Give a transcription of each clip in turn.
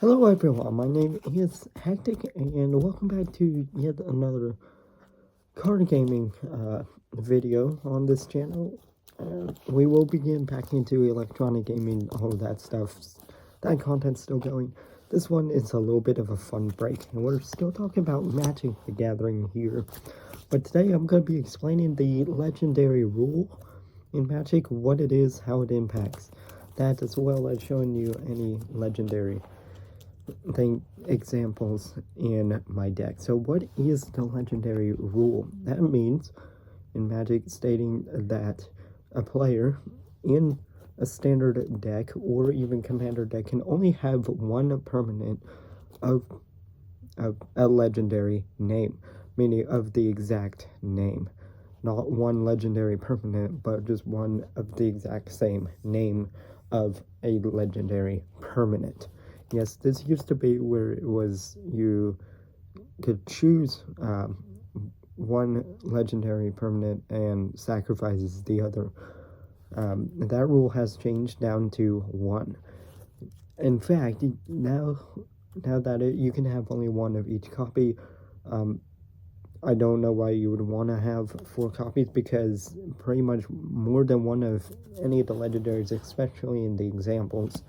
Hello everyone, my name is Hectic and welcome back to yet another card gaming video on this channel. We will begin back into electronic gaming, all of that stuff. That content's still going. This one is a little bit of a fun break, and we're still talking about Magic the Gathering here. But today I'm going to be explaining the legendary rule in Magic, what it is, how it impacts that, as well as showing you any legendary examples in my deck. So what is the legendary rule? That means in Magic stating that a player in a standard deck or even commander deck can only have one permanent of a legendary name, meaning of the exact name. Not one legendary permanent, but just one of the exact same name of a legendary permanent. Yes, this used to be where it was you could choose one legendary permanent and sacrifices the other. That rule has changed down to one. In fact, now that you can have only one of each copy, I don't know why you would want to have 4 copies, because pretty much more than one of any of the legendaries, especially in the examples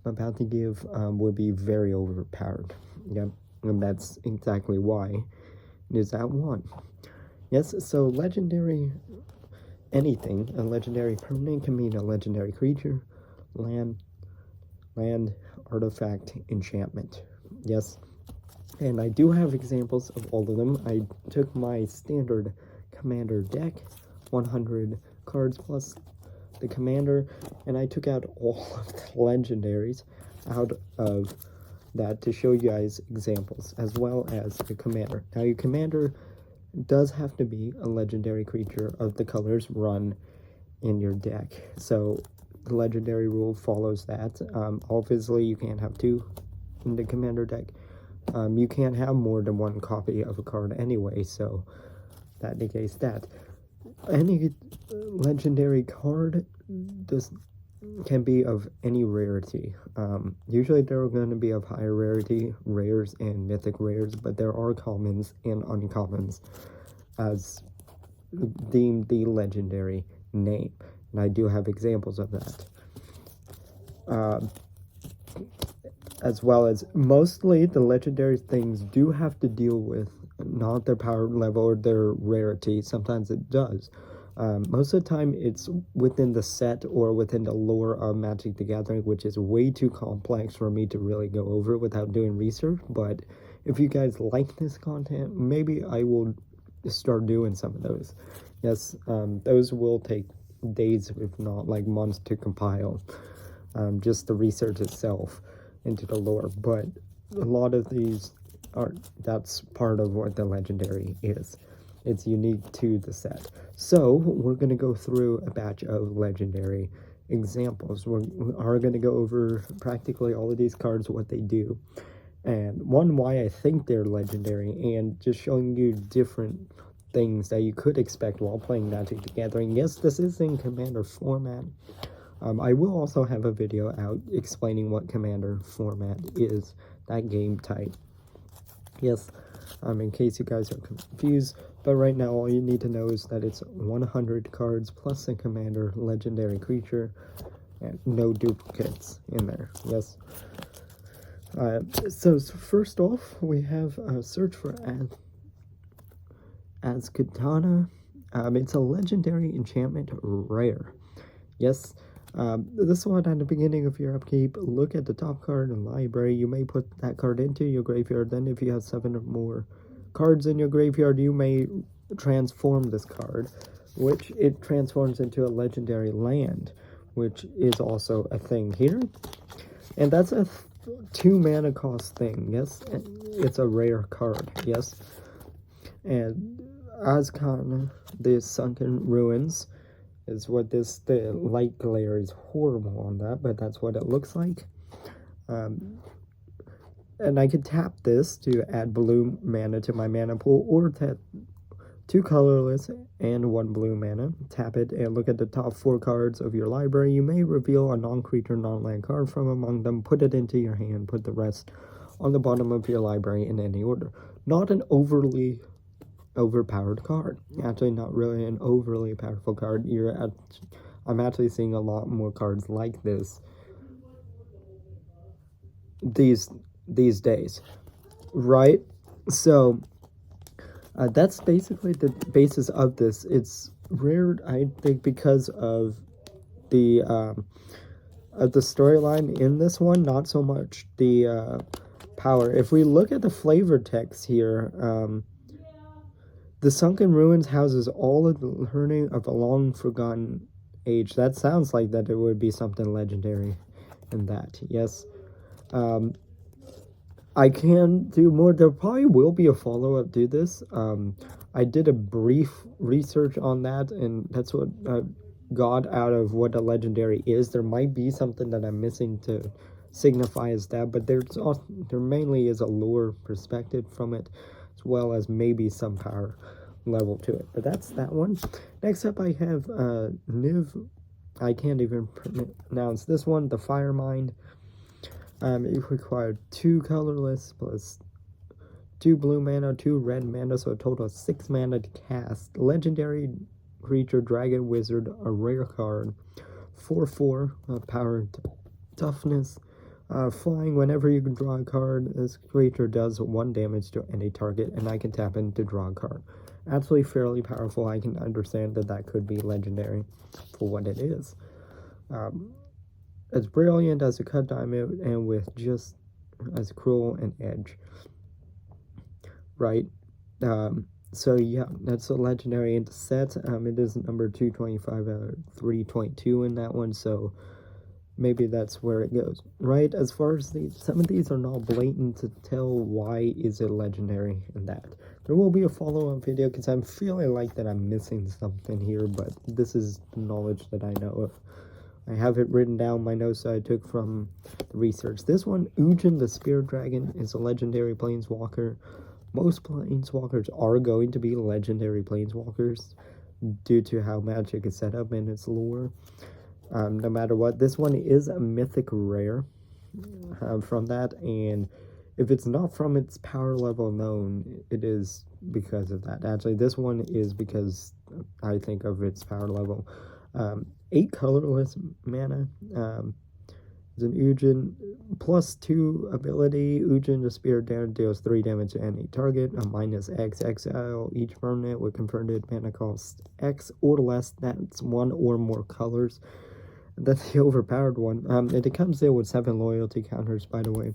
I'm about to give, would be very overpowered. Yep, and that's exactly why it is at 1. Yes, so legendary anything, a legendary permanent can mean a legendary creature, land, artifact, enchantment. Yes, and I do have examples of all of them. I took my standard commander deck, 100 cards plus the commander, and I took out all of the legendaries out of that to show you guys examples, as well as the commander. Now, your commander does have to be a legendary creature of the colors run in your deck, so the legendary rule follows that. Obviously, you can't have 2 in the commander deck. You can't have more than 1 copy of a card anyway, so that negates that. Any legendary card can be of any rarity. Usually they're going to be of higher rarity, rares and mythic rares, but there are commons and uncommons as deemed the legendary name, and I do have examples of that. As well as mostly the legendary things do have to deal with not their power level or their rarity. Sometimes it does. Most of the time it's within the set or within the lore of Magic the Gathering, which is way too complex for me to really go over without doing research. But if you guys like this content, maybe I will start doing some of those. Yes, those will take days, if not like months, to compile. Just the research itself into the lore, but a lot of these that's part of what the legendary is. It's unique to the set. So we're going to go through a batch of legendary examples. We are going to go over practically all of these cards, what they do, and why I think they're legendary, and just showing you different things that you could expect while playing Magic the Gathering. Yes, this is in Commander format. I will also have a video out explaining what Commander format is, that game type. Yes, in case you guys are confused, but right now all you need to know is that it's 100 cards plus a Commander legendary creature, and no duplicates in there. Yes. So first off, we have Search for Azkaban. It's a legendary enchantment rare. Yes. This one at the beginning of your upkeep, look at the top card in library. You may put that card into your graveyard. Then if you have 7 or more cards in your graveyard, you may transform this card, which it transforms into a legendary land, which is also a thing here. And that's a 2 mana cost thing. Yes, it's a rare card. Yes. And Azkaban, the Sunken Ruins, is what this, the light glare is horrible on that, but that's what it looks like. And I could tap this to add blue mana to my mana pool, or 2 colorless and 1 blue mana. Tap it and look at the top 4 cards of your library. You may reveal a non-creature, non-land card from among them. Put it into your hand. Put the rest on the bottom of your library in any order. Not an overly overpowered card. Actually, not really an overly powerful card. I'm actually seeing a lot more cards like this these days, right? So that's basically the basis of this. It's rare, I think, because of the storyline in this one, not so much the power. If we look at the flavor text here, the Sunken Ruins houses all of the learning of a long forgotten age. That sounds like that it would be something legendary in that, yes. I can do more. There probably will be a follow-up to this. I did a brief research on that, and that's what got out of what a legendary is. There might be something that I'm missing to signify as that, but there mainly is a lore perspective from it, as well as maybe some power level to it. But that's that one. Next up, I have Niv. I can't even pronounce this one. The Firemind. It required 2 colorless plus 2 blue mana, 2 red mana, so a total of 6 mana to cast. Legendary creature, dragon wizard, a rare card. 4/4 power, toughness. Flying, whenever you can draw a card, this creature does 1 damage to any target, and I can tap in to draw a card. Actually fairly powerful. I can understand that could be legendary for what it is. As brilliant as a cut diamond, and with just as cruel an edge, right? So yeah, that's a legendary into set. It is number 225 out of 322 in that one, so maybe that's where it goes, right? As far as some of these are not blatant to tell why is it legendary in that. There will be a follow-up video because I'm feeling like that I'm missing something here, but this is the knowledge that I know of. I have it written down, my notes that I took from the research. This one, Ujin the Spirit Dragon, is a legendary planeswalker. Most planeswalkers are going to be legendary planeswalkers due to how Magic is set up in its lore. No matter what, this one is a mythic rare from that, and if it's not from its power level known, it is because of that. Actually, this one is because I think of its power level. 8 colorless mana. It's an Ujin plus 2 ability. Ujin the Spirit Down deals 3 damage to any target. A -X exile each permanent with converted mana cost X or less. That's 1 or more colors. That's the overpowered one. It comes in with 7 loyalty counters, by the way.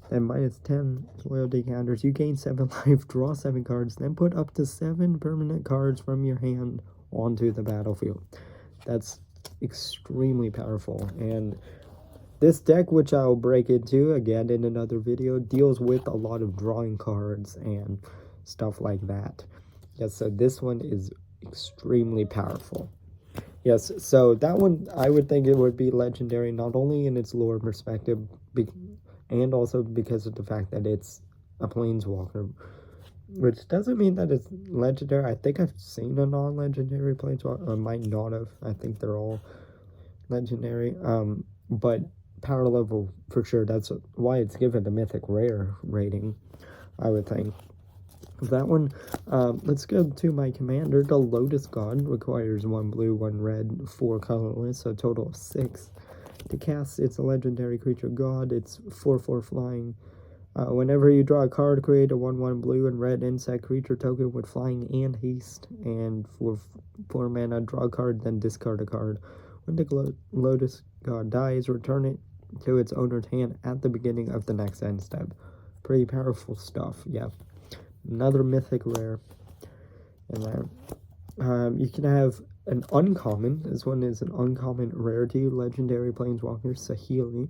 Then -10 loyalty counters. You gain 7 life, draw 7 cards, then put up to 7 permanent cards from your hand onto the battlefield. That's extremely powerful, and this deck, which I'll break into again in another video, deals with a lot of drawing cards and stuff like that. Yes, so this one is extremely powerful. Yes, so that one, I would think it would be legendary, not only in its lore perspective, and also because of the fact that it's a planeswalker, which doesn't mean that it's legendary. I think I've seen a non-legendary planeswalker. I might not have. I think they're all legendary. But power level, for sure, that's why it's given the mythic rare rating, I would think. That one, let's go to my commander. The Lotus God requires 1 blue, 1 red, 4 colorless, so a total of 6. To cast, it's a legendary creature god. It's 4/4 flying. Whenever you draw a card, create a 1/1 blue and red insect creature token with flying and haste. And for 4 mana, draw a card, then discard a card. When the Lotus God dies, return it to its owner's hand at the beginning of the next end step. Pretty powerful stuff, yeah. Another mythic rare in there. You can have an uncommon. This one is an uncommon rarity, legendary planeswalker, Saheeli.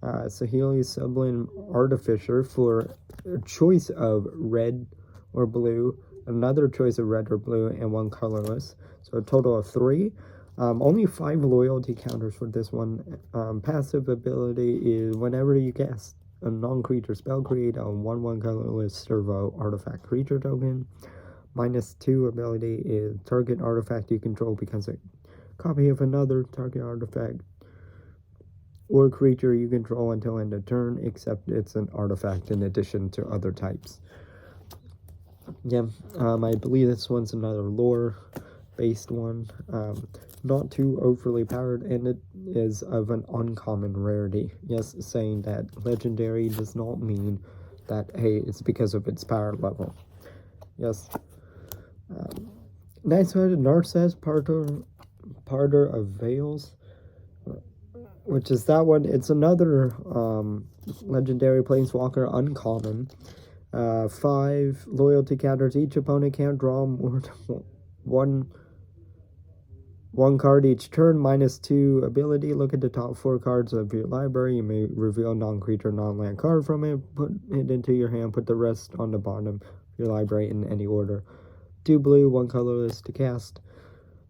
Saheeli Sublime Artificer for a choice of red or blue, another choice of red or blue, and 1 colorless. So a total of 3. Only 5 loyalty counters for this one. Passive ability is whenever you cast a non-creature spell, create a 1/1 colorless servo artifact creature token. -2 ability is target artifact you control becomes a copy of another target artifact or creature you control until end of turn, except it's an artifact in addition to other types. Yeah, I believe this one's another lore-based one. Not too overly powered, and it is of an uncommon rarity. Yes, saying that legendary does not mean that, hey, it's because of its power level. Yes. Next one, Narset, Parter of Veils, which is that one. It's another legendary planeswalker, uncommon. 5 loyalty counters. Each opponent can't draw more than one card each turn. -2 ability. Look at the top 4 cards of your library. You may reveal a non-creature, non-land card from it. Put it into your hand. Put the rest on the bottom of your library in any order. 2 blue, 1 colorless to cast.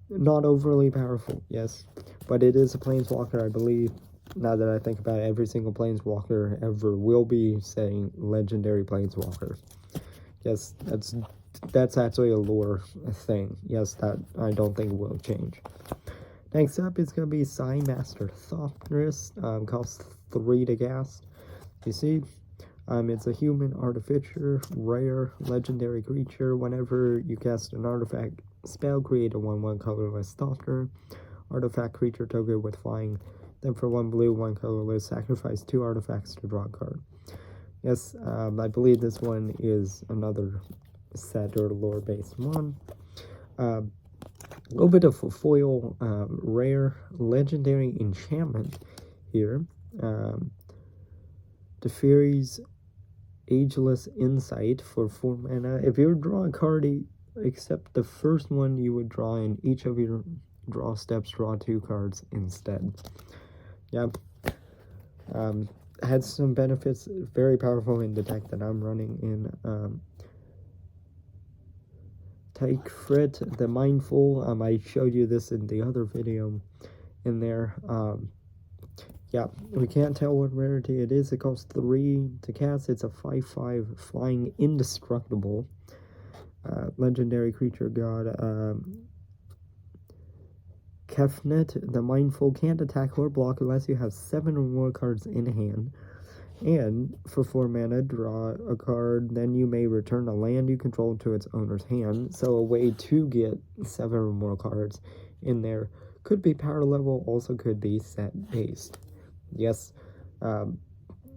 Not overly powerful, yes. But it is a planeswalker, I believe. Now that I think about it, every single planeswalker ever will be saying legendary planeswalker. Yes, that's actually a lore thing. Yes, that I don't think will change. Next up is going to be Psymaster Thopterist. Costs 3 to cast. You see, it's a human artificer, rare, legendary creature. Whenever you cast an artifact spell, create a 1/1 colorless Thopter. Artifact creature token with flying. Then for 1 blue, 1 colorless, sacrifice 2 artifacts to draw a card. Yes, I believe this one is another set or lore-based one. A little bit of foil, rare, legendary enchantment here. Teferi's Ageless Insight for 4 mana. If you draw a card except the first one you would draw in each of your draw steps, draw 2 cards instead. Yeah. Had some benefits, very powerful in the deck that I'm running in. Taikfrit, the Mindful, I showed you this in the other video in there. Yeah, we can't tell what rarity it is. It costs 3 to cast. It's a 5/5 flying indestructible. Legendary creature god. Kefnet, the Mindful, can't attack or block unless you have 7 or more cards in hand. And for 4 mana, draw a card, then you may return a land you control to its owner's hand. So a way to get 7 or more cards in there. Could be power level, also could be set based. Yes,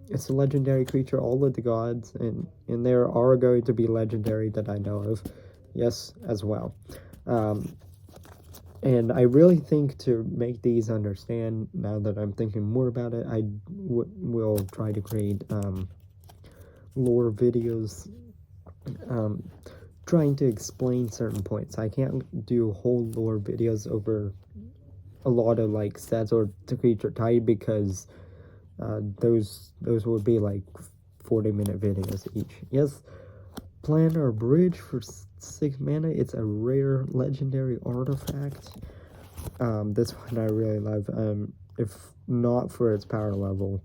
it's a legendary creature. All of the gods and there are going to be legendary that I know of. Yes, as well. And I really think to make these understand, now that I'm thinking more about it, I will try to create lore videos trying to explain certain points. I can't do whole lore videos over a lot of like sets or the creature type because those would be like 40-minute videos each. Yes, Planar Bridge for 6 mana. It's a rare legendary artifact. This one I really love. If not for its power level,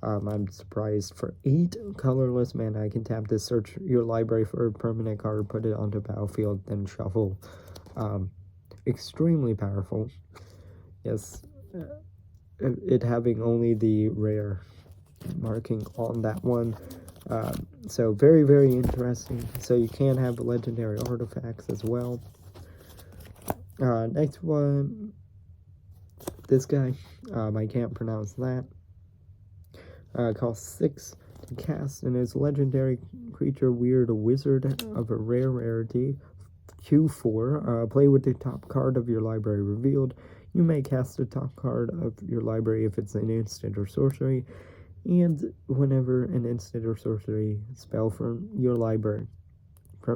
I'm surprised. For 8 colorless mana, I can tap this, search your library for a permanent card, put it onto battlefield, then shuffle. Extremely powerful. Yes, it having only the rare marking on that one. So very, very interesting. So you can have legendary artifacts as well. Next one, this guy, I can't pronounce that. Costs 6 to cast, and is legendary creature, weird wizard of a rare rarity. Q4, play with the top card of your library revealed. You may cast the top card of your library if it's an instant or sorcery. And whenever an instant or sorcery spell from your library,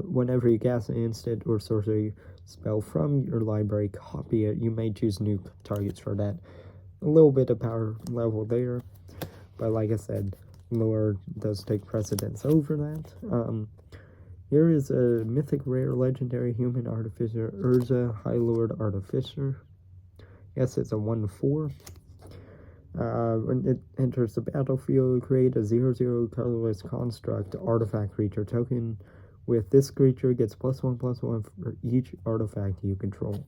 whenever you cast an instant or sorcery spell from your library, copy it. You may choose new targets for that. A little bit of power level there, but like I said, lore does take precedence over that. Here is a mythic rare legendary human artificer, Urza, High Lord Artificer. Yes, it's a 1/4. When it enters the battlefield, create a 0/0 colorless construct artifact creature token with this creature, it gets +1/+1 for each artifact you control.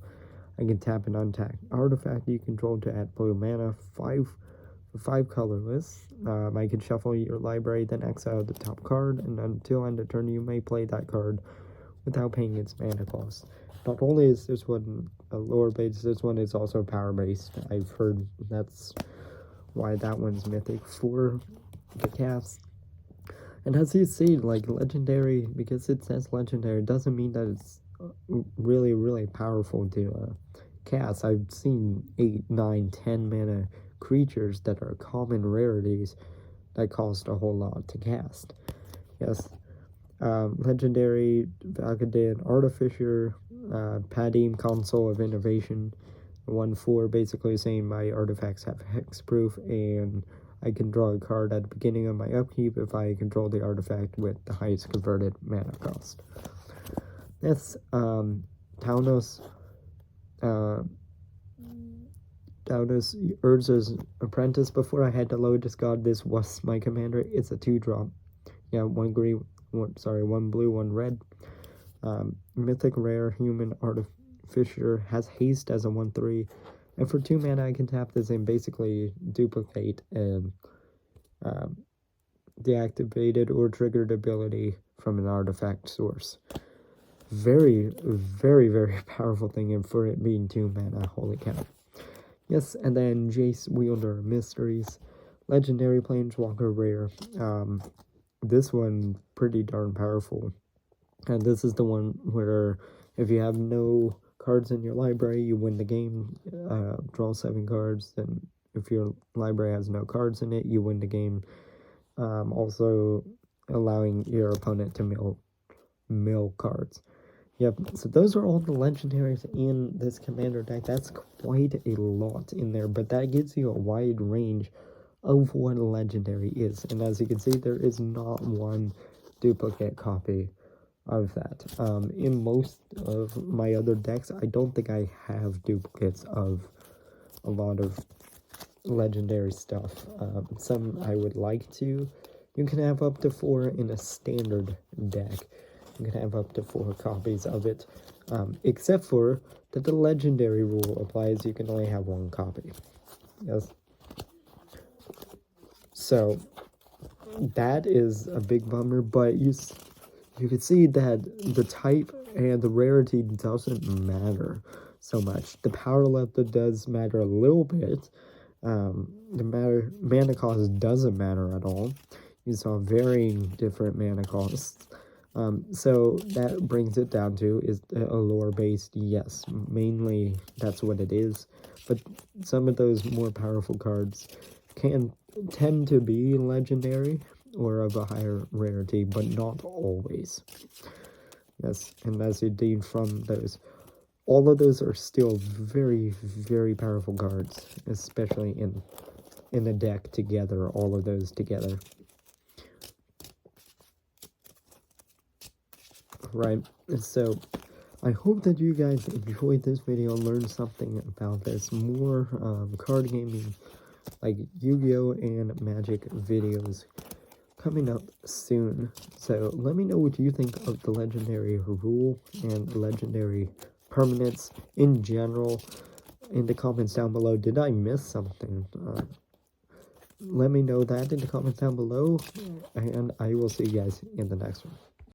I can tap an untapped artifact you control to add blue mana, 5 colorless. I can shuffle your library, then exile the top card, and until end of turn you may play that card without paying its mana cost. Not only is this one a lore based, this one is also power based. I've heard that's why that one's mythic for the cast. And as you see, like legendary, because it says legendary, doesn't mean that it's really, really powerful to cast. I've seen 8, 9, 10 mana creatures that are common rarities that cost a whole lot to cast. Yes. Legendary Valkadin Artificer, Padim Console of Innovation, 1/4, basically saying my artifacts have hexproof, and I can draw a card at the beginning of my upkeep if I control the artifact with the highest converted mana cost. That's Taunos Urza's Apprentice. Before I had to load this god, this was my commander. It's a 2-drop. Yeah, 1 blue, 1 red. Mythic rare human artificer, has haste as a 1/3, and for 2 mana I can tap this and basically duplicate and deactivated or triggered ability from an artifact source. Very, very, very powerful thing, and for it being 2 mana, holy cow. Yes, and then Jace, Wielder of Mysteries, legendary planeswalker rare. This one pretty darn powerful, and this is the one where if you have no cards in your library, you win the game. Draw 7 cards, then if your library has no cards in it, you win the game. Also allowing your opponent to mill cards. Yep, so those are all the legendaries in this commander deck. That's quite a lot in there, but that gives you a wide range of what a legendary is. And as you can see, there is not one duplicate copy of that. In most of my other decks, I don't think I have duplicates of a lot of legendary stuff. Some I would like to. You can have up to 4 in a standard deck. You can have up to 4 copies of it, except for that the legendary rule applies. You can only have 1 copy. Yes. So that is a big bummer, but you can see that the type and the rarity doesn't matter so much. The power level does matter a little bit. The mana cost doesn't matter at all. You saw varying different mana costs. So that brings it down to, is a lore based? Yes, mainly that's what it is. But some of those more powerful cards can tend to be legendary or of a higher rarity, but not always. Yes, and as you deem from those, all of those are still very, very powerful cards, especially in the deck together, all of those together. Right, so I hope that you guys enjoyed this video and learned something about this. More card gaming, like Yu-Gi-Oh! And Magic videos coming up soon. So let me know what you think of the legendary rule and legendary permanents in general in the comments down below. Did I miss something? Let me know that in the comments down below, and I will see you guys in the next one.